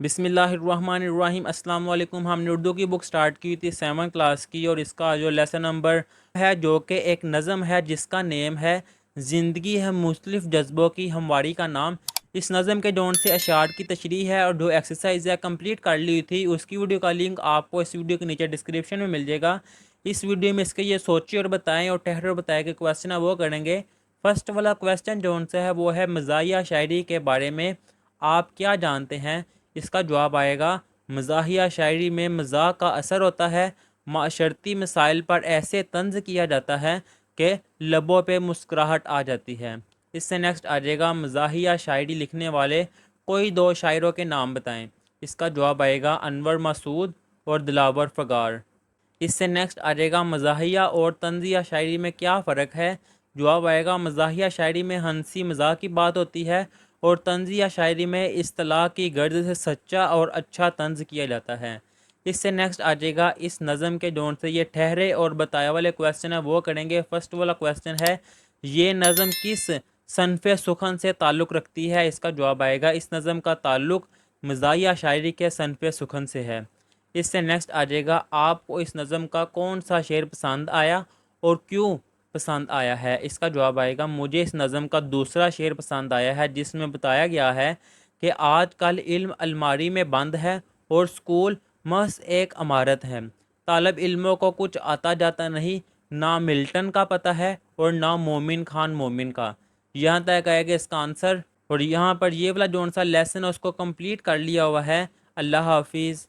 بسم اللہ الرحمن الرحیم۔ السلام علیکم۔ ہم نے اردو کی بک سٹارٹ کی تھی 7 کلاس کی، اور اس کا جو لیسن نمبر ہے جو کہ ایک نظم ہے جس کا نیم ہے زندگی ہے مختلف جذبوں کی ہمواری کا نام۔ اس نظم کے ڈون سے اشعار کی تشریح ہے اور جو ایکسرسائز ہے کمپلیٹ کر لی تھی، اس کی ویڈیو کا لنک آپ کو اس ویڈیو کے نیچے ڈسکرپشن میں مل جائے گا۔ اس ویڈیو میں اس کے یہ سوچے اور بتائیں اور ٹھہرے اور بتائیں کہ کویسچن ہے وہ کریں گے۔ فرسٹ والا کویسچن جون سے ہے وہ ہے مزاحیہ شاعری کے بارے میں آپ کیا جانتے ہیں؟ اس کا جواب آئے گا مزاحیہ شاعری میں مزاح کا اثر ہوتا ہے، معاشرتی مسائل پر ایسے طنز کیا جاتا ہے کہ لبوں پہ مسکراہٹ آ جاتی ہے۔ اس سے نیکسٹ آ جائے گا مزاحیہ شاعری لکھنے والے کوئی دو شاعروں کے نام بتائیں۔ اس کا جواب آئے گا انور مسعود اور دلاور فغار۔ اس سے نیکسٹ آ جائے گا مزاحیہ اور طنزیہ شاعری میں کیا فرق ہے؟ جواب آئے گا مزاحیہ شاعری میں ہنسی مزاح کی بات ہوتی ہے، اور طنزیہ شاعری میں اصطلاح کی غرض سے سچا اور اچھا طنز کیا جاتا ہے۔ اس سے نیکسٹ آ جائے گا اس نظم کے ڈون سے یہ ٹھہرے اور بتایا والے کویسچن ہے وہ کریں گے۔ فرسٹ والا کویسچن ہے یہ نظم کس صنف سخن سے تعلق رکھتی ہے؟ اس کا جواب آئے گا اس نظم کا تعلق مزاحیہ شاعری کے صنف سخن سے ہے۔ اس سے نیکسٹ آ جائے گا آپ کو اس نظم کا کون سا شعر پسند آیا اور کیوں پسند آیا ہے؟ اس کا جواب آئے گا مجھے اس نظم کا دوسرا شعر پسند آیا ہے جس میں بتایا گیا ہے کہ آج کل علم الماری میں بند ہے اور سکول محض ایک عمارت ہے۔ طالب علموں کو کچھ آتا جاتا نہیں، نہ ملٹن کا پتہ ہے اور نہ مومن خان مومن کا۔ یہاں تک آئے گا اس کا آنسر، اور یہاں پر یہ والا جون سا لیسن ہے اس کو کمپلیٹ کر لیا ہوا ہے۔ اللہ حافظ۔